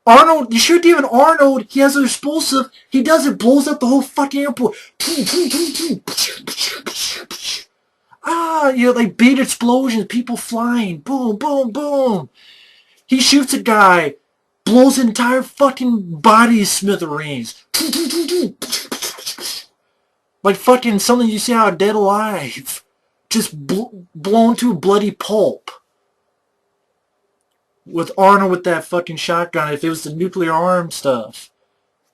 Arnold, you shoot even Arnold, he has an explosive, he does it, blows up the whole fucking airport. Ah, you know, like big explosions, people flying, boom, boom, boom. He shoots a guy, blows his entire fucking body smithereens. Like fucking something you see out of Dead Alive. Just blown to a bloody pulp. With Arnold with that fucking shotgun, if it was the nuclear arm stuff.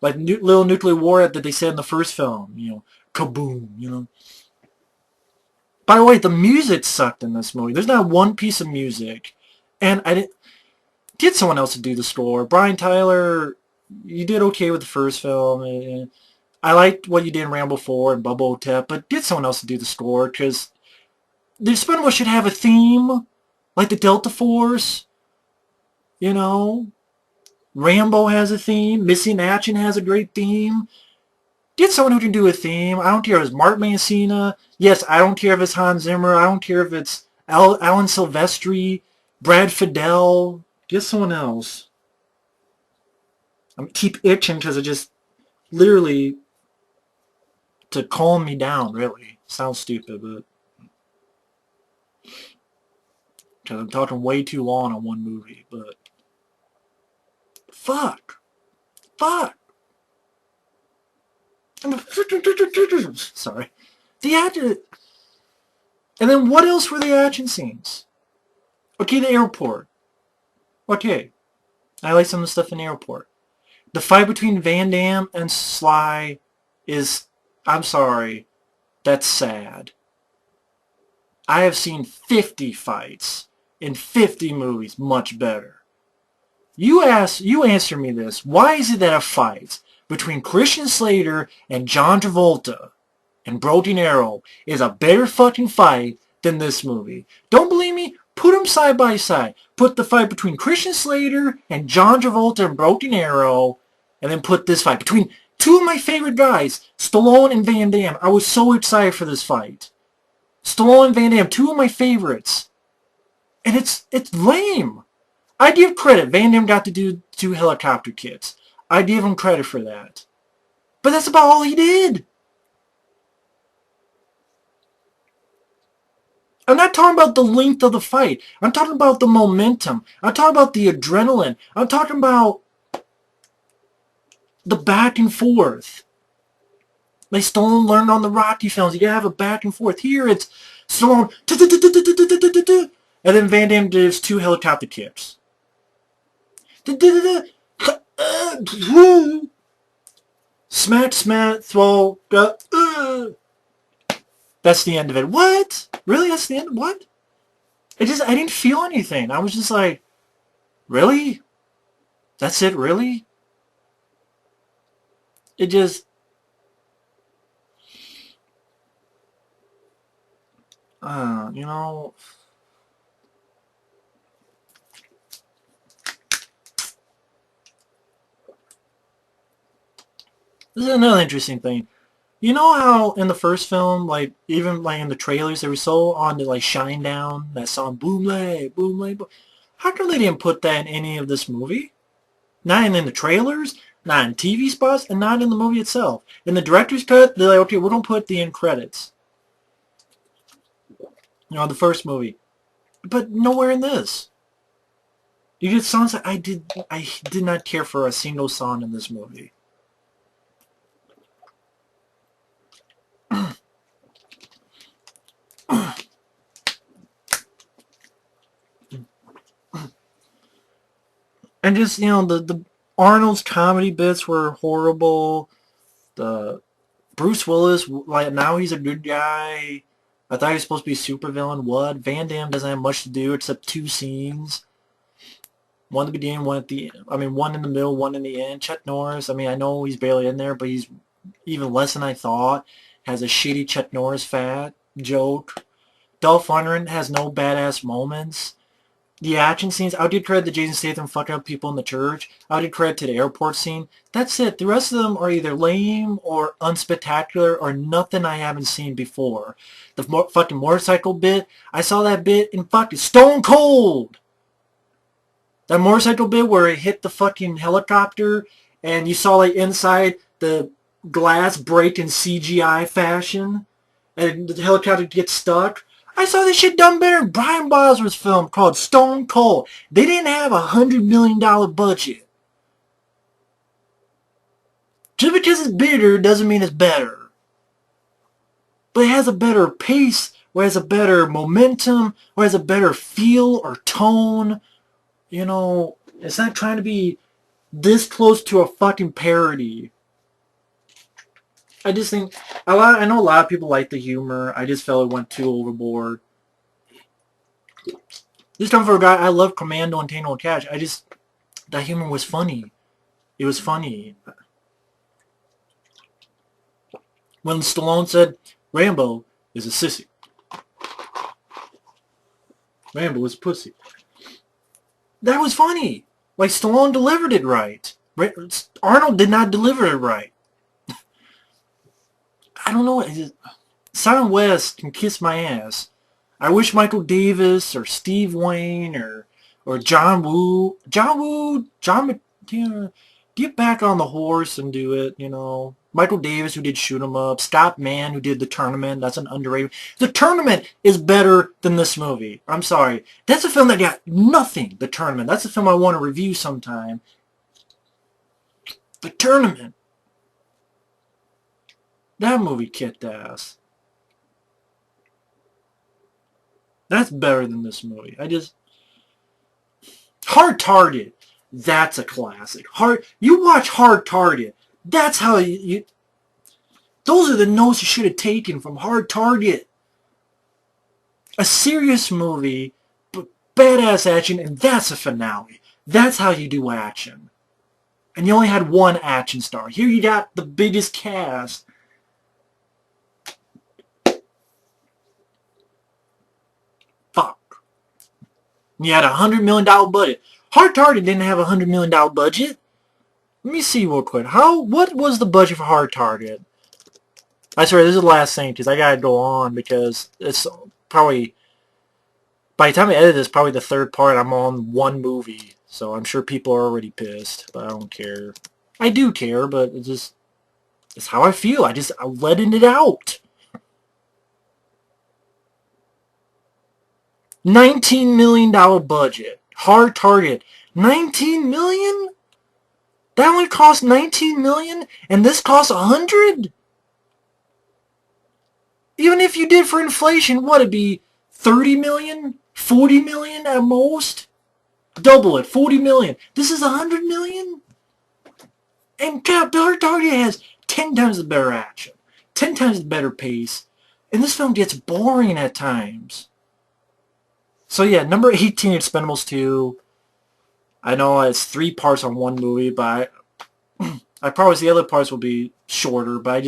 Like little nuclear war that they said in the first film. You know, kaboom, you know. By the way, the music sucked in this movie. There's not one piece of music. And I didn't... Get someone else to do the score. Brian Tyler, you did okay with the first film. I liked what you did in Rambo 4 and Bubba Hotep, but get someone else to do the score, because the Expendables should have a theme, like the Delta Force, you know? Rambo has a theme. Missing Action has a great theme. Get someone who can do a theme. I don't care if it's Mark Mancina. Yes, I don't care if it's Hans Zimmer. I don't care if it's Alan Silvestri, Brad Fiedel. Get someone else. I keep itching because it just literally to calm me down, really. Sounds stupid, but because I'm talking way too long on one movie, but fuck. Sorry. The action... And then what else were the action scenes? Okay, the airport. Okay. I like some of the stuff in the airport. The fight between Van Damme and Sly is... I'm sorry. That's sad. I have seen 50 fights in 50 movies much better. You answer me this. Why is it that a fight between Christian Slater and John Travolta and Broken Arrow is a better fucking fight than this movie? Don't believe me? Put them side by side. Put the fight between Christian Slater and John Travolta and Broken Arrow, and then put this fight between two of my favorite guys, Stallone and Van Damme. I was so excited for this fight. Stallone and Van Damme, two of my favorites. And it's lame. I give credit. Van Damme got to do 2 helicopter kicks. I give him credit for that. But that's about all he did. I'm not talking about the length of the fight. I'm talking about the momentum. I'm talking about the adrenaline. I'm talking about the back and forth. Like Stallone learned on the Rocky films. You gotta have a back and forth. Here it's Stallone, and then Van Damme gives 2 helicopter kicks. Smack, smack, throw. That's the end of it. What? Really? That's the end? What? I didn't feel anything. I was just like, really? That's it? Really? It just... you know... This is another interesting thing. You know how in the first film, like, even like in the trailers, they were so on to like Shine Down, that song, boom lay, boom lay, boom. How come they didn't put that in any of this movie? Not in the trailers, not in TV spots, and not in the movie itself. In the director's cut, they're like, okay, we're going to put the end credits. You know, the first movie. But nowhere in this. You get songs that I did not care for a single song in this movie. And just, you know, the Arnold's comedy bits were horrible. The Bruce Willis, like, now he's a good guy. I thought he was supposed to be a supervillain. What? Van Damme doesn't have much to do except 2 scenes. One at the beginning, one at the... I mean, one in the middle, one in the end. Chuck Norris, I mean, I know he's barely in there, but he's even less than I thought. Has a shitty Chuck Norris fat joke. Dolph Lundgren has no badass moments. The action scenes, I'll give credit to Jason Statham fucking up people in the church. I'll give credit to the airport scene. That's it. The rest of them are either lame or unspectacular or nothing I haven't seen before. The fucking motorcycle bit, I saw that bit in fucking Stone Cold. That motorcycle bit where it hit the fucking helicopter and you saw like inside the glass break in CGI fashion and the helicopter gets stuck. I saw this shit done better in Brian Bosworth's film called Stone Cold. They didn't have $100 million budget. Just because it's bigger doesn't mean it's better. But it has a better pace, or has a better momentum, or has a better feel or tone. You know, it's not trying to be this close to a fucking parody. I just think I know a lot of people like the humor. I just felt it went too overboard. This time for a guy, I love Commando and Tango and Cash. That humor was funny. It was funny. When Stallone said, Rambo is a sissy. Rambo is a pussy. That was funny. Like, Stallone delivered it right. Arnold did not deliver it right. I don't know. Silent West can kiss my ass. I wish Michael Davis or Steve Wayne or John Woo, get back on the horse and do it, you know. Michael Davis, who did Shoot 'Em Up. Scott Mann, who did The Tournament. That's an underrated. The Tournament is better than this movie. I'm sorry. That's a film that got nothing. The Tournament. That's a film I want to review sometime. The Tournament. That movie kicked ass. That's better than this movie. Hard Target. That's a classic. You watch Hard Target. That's how you those are the notes you should have taken from Hard Target. A serious movie, but badass action, and that's a finale. That's how you do action. And you only had one action star. Here you got the biggest cast. Fuck. You had $100 million budget. Hard Target didn't have $100 million budget. Let me see real quick. What was the budget for Hard Target? I swear, this is the last thing, because I gotta go on, because it's probably, by the time I edit this, probably the third part, I'm on one movie. So I'm sure people are already pissed, but I don't care. I do care, but it's how I feel. I'm letting it out. $19 million budget. Hard Target. $19 million? That only cost $19 million, and this costs $100? Even if you did for inflation, what, it'd be $30 million? $40 million at most? Double it, $40 million. This is $100 million? And God, Hard Target has 10 times the better action, 10 times the better pace, and this film gets boring at times. So yeah, number 18, Expendables 2. I know it's 3 parts on one movie, but I promise the other parts will be shorter, but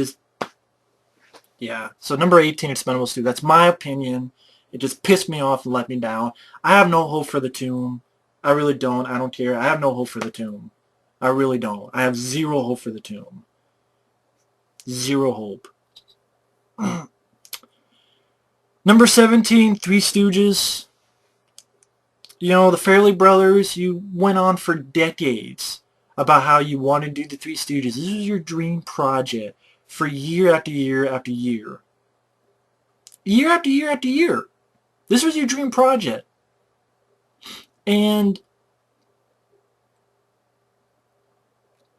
yeah. So number 18, Expendables 2. That's my opinion. It just pissed me off and let me down. I have no hope for The Tomb. I really don't. I don't care. I have no hope for The Tomb. I really don't. I have zero hope for The Tomb. Zero hope. Number 17, Three Stooges. You know, the Farrelly brothers, you went on for decades about how you wanted to do the Three Stooges. This was your dream project for year after year after year. Year after year after year. This was your dream project. And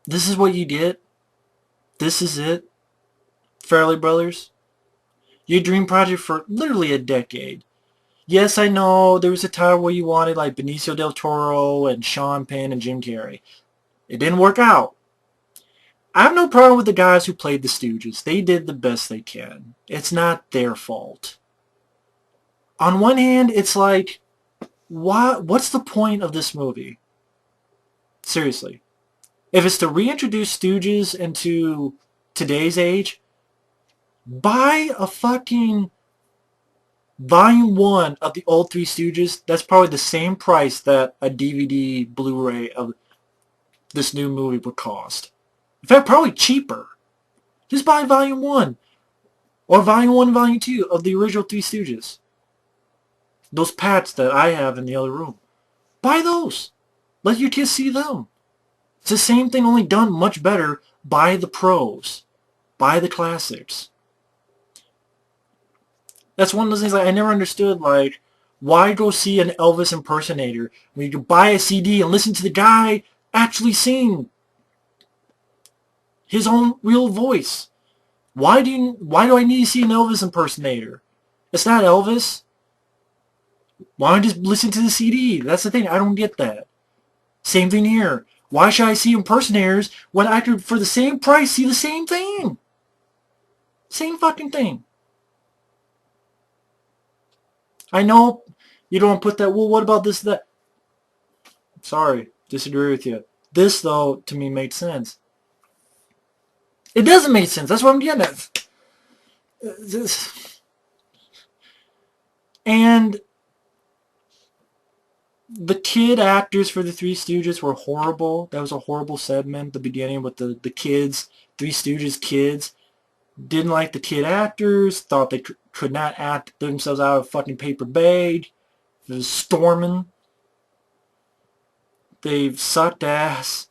this is what you did. This is it. Farrelly brothers. Your dream project for literally a decade. Yes, I know there was a time where you wanted like Benicio del Toro and Sean Penn and Jim Carrey. It didn't work out. I have no problem with the guys who played the Stooges. They did the best they can. It's not their fault. On one hand, it's like, what's the point of this movie? Seriously. If it's to reintroduce Stooges into today's age, buy a fucking Volume 1 of the old Three Stooges. That's probably the same price that a DVD Blu-ray of this new movie would cost. In fact, probably cheaper. Just buy Volume 1. Or Volume 1 and Volume 2 of the original Three Stooges. Those packs that I have in the other room. Buy those. Let your kids see them. It's the same thing, only done much better by the pros, by the classics. That's one of those things I never understood, like, why go see an Elvis impersonator when you can buy a CD and listen to the guy actually sing his own real voice? Why do I need to see an Elvis impersonator? It's not Elvis. Why don't I just listen to the CD? That's the thing. I don't get that. Same thing here. Why should I see impersonators when I could, for the same price, see the same thing? Same fucking thing. I know you don't put that, well, what about this, that? Sorry, disagree with you. This, though, to me, made sense. It doesn't make sense. That's what I'm getting at. And the kid actors for the Three Stooges were horrible. That was a horrible segment at the beginning with the kids, Three Stooges kids. Didn't like the kid actors, thought they could not act themselves out of a fucking paper bag. It was storming. They sucked ass.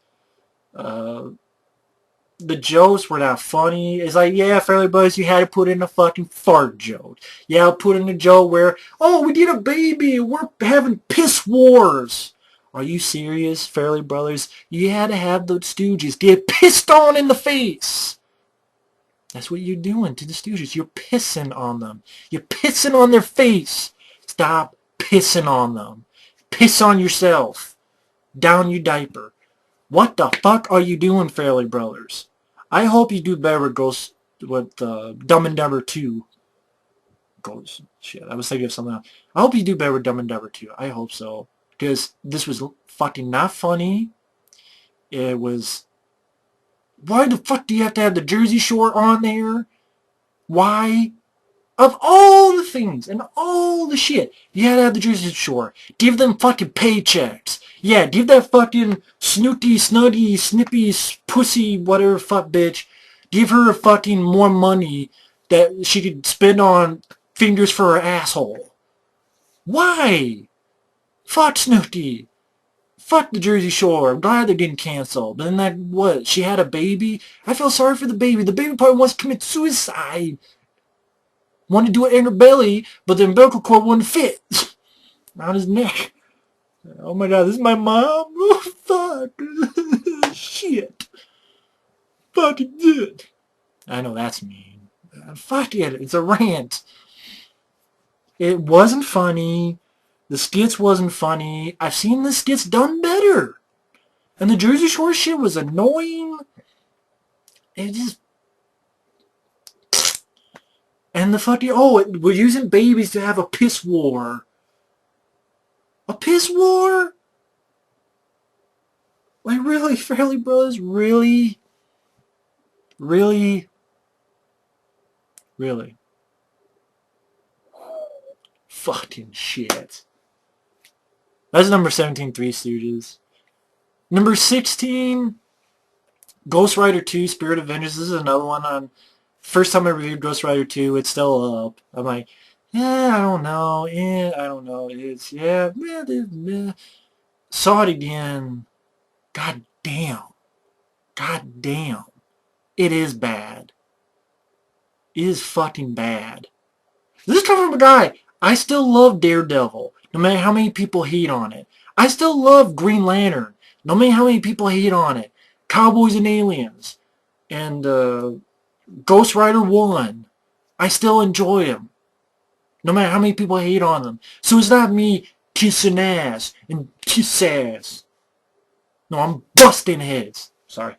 The jokes were not funny. It's like, yeah, Fairly Brothers, you had to put in a fucking fart joke. Yeah, put in a joke where, oh, we need a baby, we're having piss wars. Are you serious, Fairly Brothers? You had to have the Stooges get pissed on in the face. That's what you're doing to the Stooges. You're pissing on them. You're pissing on their face. Stop pissing on them. Piss on yourself. Down your diaper. What the fuck are you doing, Fairly Brothers? I hope you do better with Dumb and Dumber 2. Shit, I was thinking of something else. I hope you do better with Dumb and Dumber 2. I hope so. Because this was fucking not funny. It was... Why the fuck do you have to have the Jersey Shore on there? Why? Of all the things and all the shit, you had to have the Jersey Shore. Give them fucking paychecks. Yeah, give that fucking snooty, snuddy, snippy, pussy, whatever fuck bitch. Give her fucking more money that she could spend on fingers for her asshole. Why? Fuck Snooty. Fuck the Jersey Shore. I'm glad they didn't cancel. But then that, what? She had a baby? I feel sorry for the baby. The baby probably wants to commit suicide. Wanted to do it in her belly, but the umbilical cord wouldn't fit. Around his neck. Oh my god, this is my mom? Oh, fuck. Shit. Fucking good. I know that's mean. Fuck it. It's a rant. It wasn't funny. The skits wasn't funny. I've seen the skits done better. And the Jersey Shore shit was annoying. It just... And the fucking... Oh, we're using babies to have a piss war. A piss war? Like, really, Fairly Brothers? Really? Really? Really? Fucking shit. That's number 17, Three Stooges. Number 16, Ghost Rider 2, Spirit of Vengeance. This is another one on... First time I reviewed Ghost Rider 2, it's still up. I'm like, yeah, I don't know. I don't know. It's, yeah, meh. Saw it again. God damn. God damn. It is bad. It is fucking bad. This is coming from a guy. I still love Daredevil, no matter how many people hate on it. I still love Green Lantern, no matter how many people hate on it. Cowboys and Aliens. And, Ghost Rider 1. I still enjoy them. No matter how many people hate on them. So it's not me kissing ass and kiss ass. No, I'm busting heads. Sorry.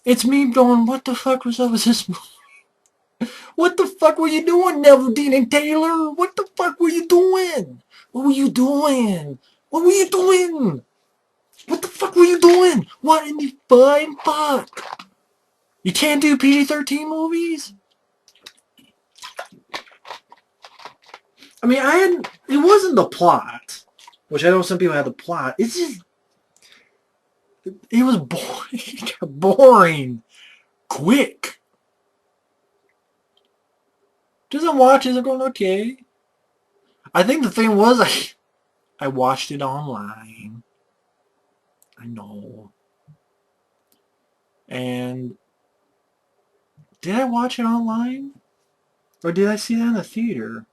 It's me going, what the fuck was up with this movie? What the fuck were you doing, Neville Dean and Taylor? What the fuck were you doing? What were you doing? What were you doing? What the fuck were you doing? What in the fine fuck? You can't do PG-13 movies? I mean, it wasn't the plot, which I know some people had the plot. It's just, it was boring, boring, quick. Doesn't watch, is it going okay? I think the thing was, I watched it online. I know. And did I watch it online? Or did I see that in the theater?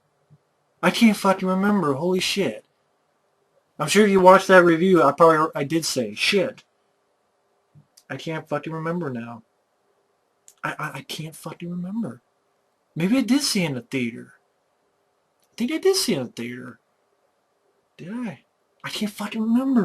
I can't fucking remember. Holy shit. I'm sure if you watched that review, I did say shit. I can't fucking remember now. I can't fucking remember. Maybe I did see it in the theater. I think I did see it in the theater. Did I? I can't fucking remember.